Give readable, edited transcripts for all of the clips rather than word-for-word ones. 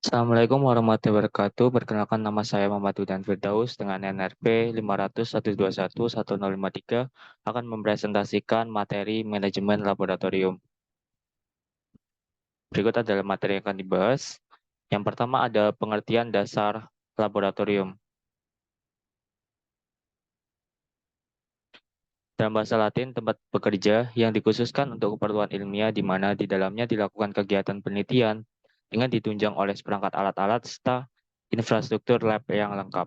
Assalamualaikum warahmatullahi wabarakatuh. Perkenalkan nama saya Muhammad Hudan Firdaus dengan NRP 50012110053 akan mempresentasikan materi manajemen laboratorium. Berikut adalah materi yang akan dibahas. Yang pertama ada pengertian dasar laboratorium. Dalam bahasa Latin, tempat bekerja yang dikhususkan untuk keperluan ilmiah di mana di dalamnya dilakukan kegiatan penelitian dengan ditunjang oleh seperangkat alat-alat serta infrastruktur lab yang lengkap.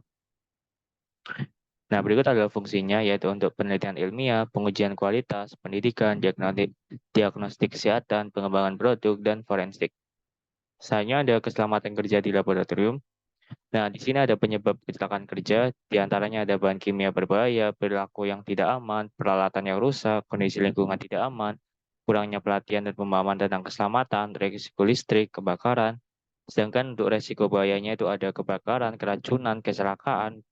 Nah, berikut adalah fungsinya, yaitu untuk penelitian ilmiah, pengujian kualitas, pendidikan, diagnostik kesehatan, pengembangan produk, dan forensik. Misalnya ada keselamatan kerja di laboratorium. Nah, di sini ada penyebab kecelakaan kerja, di antaranya ada bahan kimia berbahaya, perilaku yang tidak aman, peralatan yang rusak, kondisi lingkungan tidak aman, kurangnya pelatihan dan pemahaman tentang keselamatan, risiko listrik, kebakaran. Sedangkan untuk resiko bahayanya itu ada kebakaran, keracunan, kecelakaan,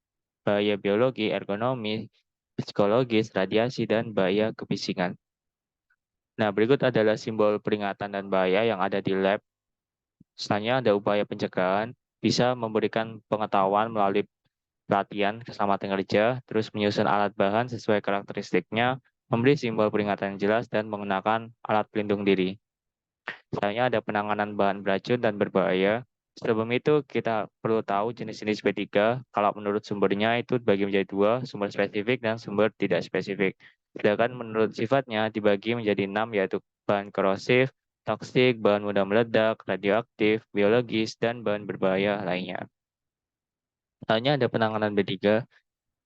bahaya biologi, ergonomi, psikologis, radiasi, dan bahaya kebisingan. Nah, berikut adalah simbol peringatan dan bahaya yang ada di lab. Selanjutnya ada upaya pencegahan, bisa memberikan pengetahuan melalui pelatihan keselamatan kerja, terus menyusun alat bahan sesuai karakteristiknya, memberi simbol peringatan yang jelas, dan menggunakan alat pelindung diri. Misalnya ada penanganan bahan beracun dan berbahaya. Sebelum itu kita perlu tahu jenis-jenis B3. Kalau menurut sumbernya itu dibagi menjadi dua, sumber spesifik dan sumber tidak spesifik. Sedangkan menurut sifatnya dibagi menjadi 6, yaitu bahan korosif, toksik, bahan mudah meledak, radioaktif, biologis, dan bahan berbahaya lainnya. Hanya ada penanganan B3,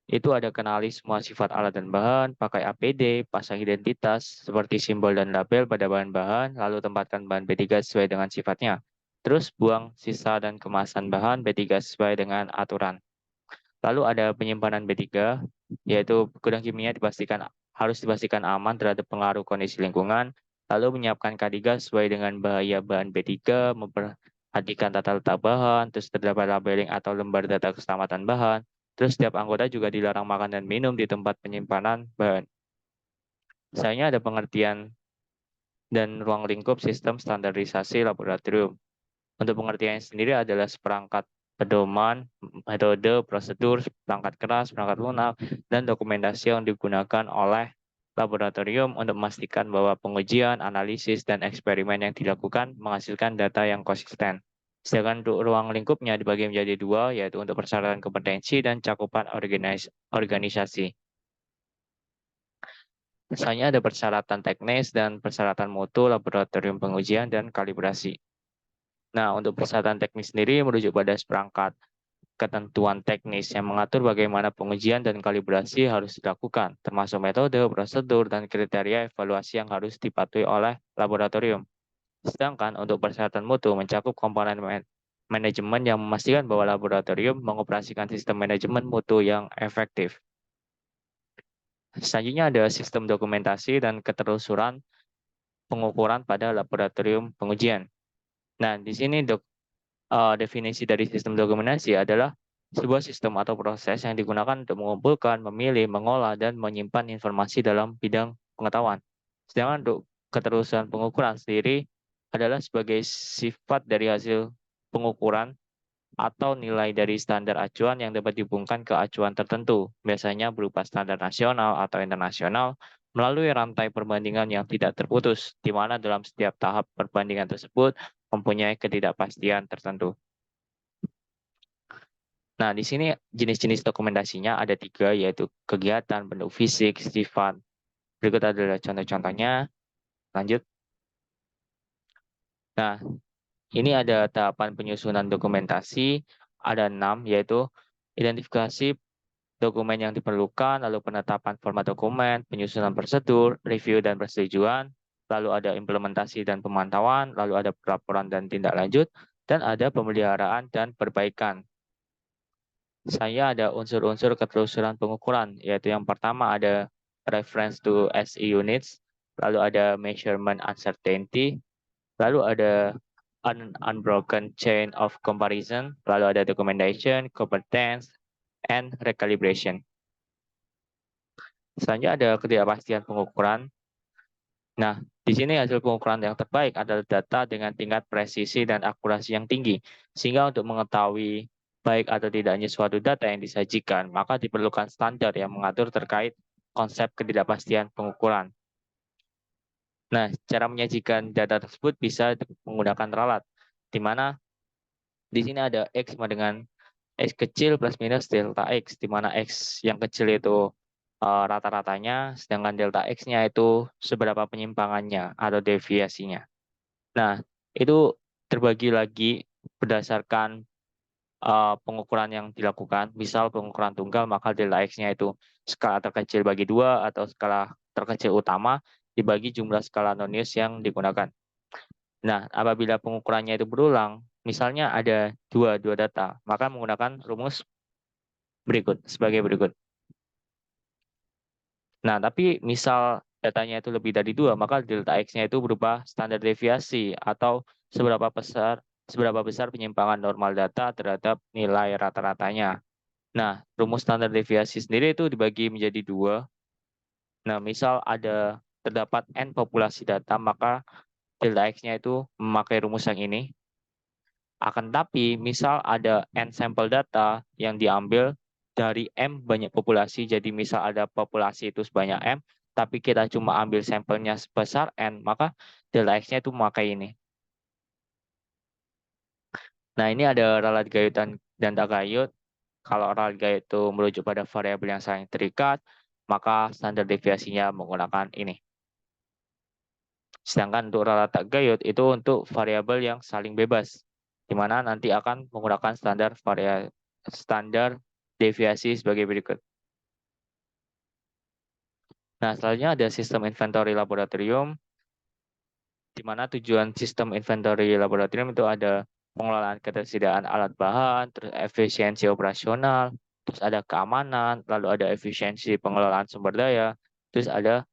itu ada kenali semua sifat alat dan bahan, pakai APD, pasang identitas seperti simbol dan label pada bahan-bahan, lalu tempatkan bahan B3 sesuai dengan sifatnya. Terus buang sisa dan kemasan bahan B3 sesuai dengan aturan. Lalu ada penyimpanan B3, yaitu gudang kimia harus dipastikan aman terhadap pengaruh kondisi lingkungan, lalu menyiapkan K3 sesuai dengan bahaya bahan B3, memperhatikan tata letak bahan, terus terdapat labeling atau lembar data keselamatan bahan, terus setiap anggota juga dilarang makan dan minum di tempat penyimpanan bahan. Misalnya ada pengertian dan ruang lingkup sistem standarisasi laboratorium. Untuk pengertiannya sendiri adalah seperangkat pedoman, metode, prosedur, perangkat keras, perangkat lunak, dan dokumentasi yang digunakan oleh laboratorium untuk memastikan bahwa pengujian, analisis, dan eksperimen yang dilakukan menghasilkan data yang konsisten. Sedangkan untuk ruang lingkupnya dibagi menjadi dua, yaitu untuk persyaratan kompetensi dan cakupan organisasi. Misalnya ada persyaratan teknis dan persyaratan mutu, laboratorium pengujian, dan kalibrasi. Nah, untuk persyaratan teknis sendiri merujuk pada seperangkat ketentuan teknis yang mengatur bagaimana pengujian dan kalibrasi harus dilakukan, termasuk metode, prosedur, dan kriteria evaluasi yang harus dipatuhi oleh laboratorium. Sedangkan untuk persyaratan mutu mencakup komponen manajemen yang memastikan bahwa laboratorium mengoperasikan sistem manajemen mutu yang efektif. Selanjutnya ada sistem dokumentasi dan ketelusuran pengukuran pada laboratorium pengujian. Nah, di sini definisi dari sistem dokumentasi adalah sebuah sistem atau proses yang digunakan untuk mengumpulkan, memilih, mengolah, dan menyimpan informasi dalam bidang pengetahuan. Sedangkan untuk keterusan pengukuran sendiri adalah sebagai sifat dari hasil pengukuran atau nilai dari standar acuan yang dapat dihubungkan ke acuan tertentu, biasanya berupa standar nasional atau internasional, melalui rantai perbandingan yang tidak terputus, di mana dalam setiap tahap perbandingan tersebut mempunyai ketidakpastian tertentu. Nah, di sini jenis-jenis dokumentasinya ada 3, yaitu kegiatan, bentuk fisik, sifat. Berikut adalah contoh-contohnya. Lanjut. Nah, ini ada tahapan penyusunan dokumentasi, ada 6, yaitu identifikasi dokumen yang diperlukan, lalu penetapan format dokumen, penyusunan prosedur, review dan persetujuan, lalu ada implementasi dan pemantauan, lalu ada pelaporan dan tindak lanjut, dan ada pemeliharaan dan perbaikan. Saya ada unsur-unsur ketelusuran pengukuran, yaitu yang pertama ada reference to SE units, lalu ada measurement uncertainty, lalu ada unbroken chain of comparison, lalu ada documentation, competence, and recalibration. Selanjutnya ada ketidakpastian pengukuran. Nah, di sini hasil pengukuran yang terbaik adalah data dengan tingkat presisi dan akurasi yang tinggi. Sehingga untuk mengetahui baik atau tidaknya suatu data yang disajikan, maka diperlukan standar yang mengatur terkait konsep ketidakpastian pengukuran. Nah, cara menyajikan data tersebut bisa menggunakan ralat, di mana di sini ada X sama dengan X kecil plus minus delta X, di mana X yang kecil itu rata-ratanya, sedangkan delta X-nya itu seberapa penyimpangannya atau deviasinya. Nah, itu terbagi lagi berdasarkan pengukuran yang dilakukan. Misal pengukuran tunggal, maka delta X-nya itu skala terkecil bagi dua atau skala terkecil utama dibagi jumlah skala nonius yang digunakan. Nah, apabila pengukurannya itu berulang, misalnya ada dua data, maka menggunakan rumus berikut sebagai berikut. Nah, tapi misal datanya itu lebih dari dua, maka delta X-nya itu berupa standar deviasi atau seberapa besar penyimpangan normal data terhadap nilai rata-ratanya. Nah, rumus standar deviasi sendiri itu dibagi menjadi dua. Nah, misal terdapat N populasi data, maka delta X-nya itu memakai rumus yang ini. Akan tapi, misal ada N sampel data yang diambil dari M banyak populasi, jadi misal ada populasi itu sebanyak M, tapi kita cuma ambil sampelnya sebesar N, maka delta X-nya itu memakai ini. Nah, ini ada ralat gayut dan tak gayut. Kalau ralat gayut itu merujuk pada variabel yang saling terikat, maka standar deviasinya menggunakan ini. Sedangkan untuk ralat tak gayut itu untuk variabel yang saling bebas, di mana nanti akan menggunakan standar deviasi sebagai berikut. Nah, selanjutnya ada sistem inventory laboratorium, di mana tujuan sistem inventory laboratorium itu ada pengelolaan ketersediaan alat bahan, terus efisiensi operasional, terus ada keamanan, lalu ada efisiensi pengelolaan sumber daya, terus ada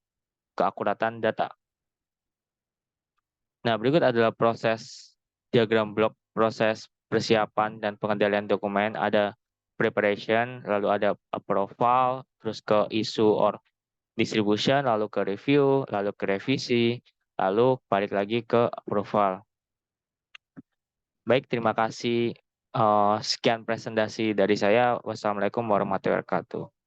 keakuratan data. Nah, berikut adalah proses diagram blok proses persiapan dan pengendalian dokumen. Ada preparation, lalu ada approval, terus ke issue or distribution, lalu ke review, lalu ke revisi, lalu balik lagi ke approval. Baik, terima kasih. Sekian presentasi dari saya. Wassalamualaikum warahmatullahi wabarakatuh.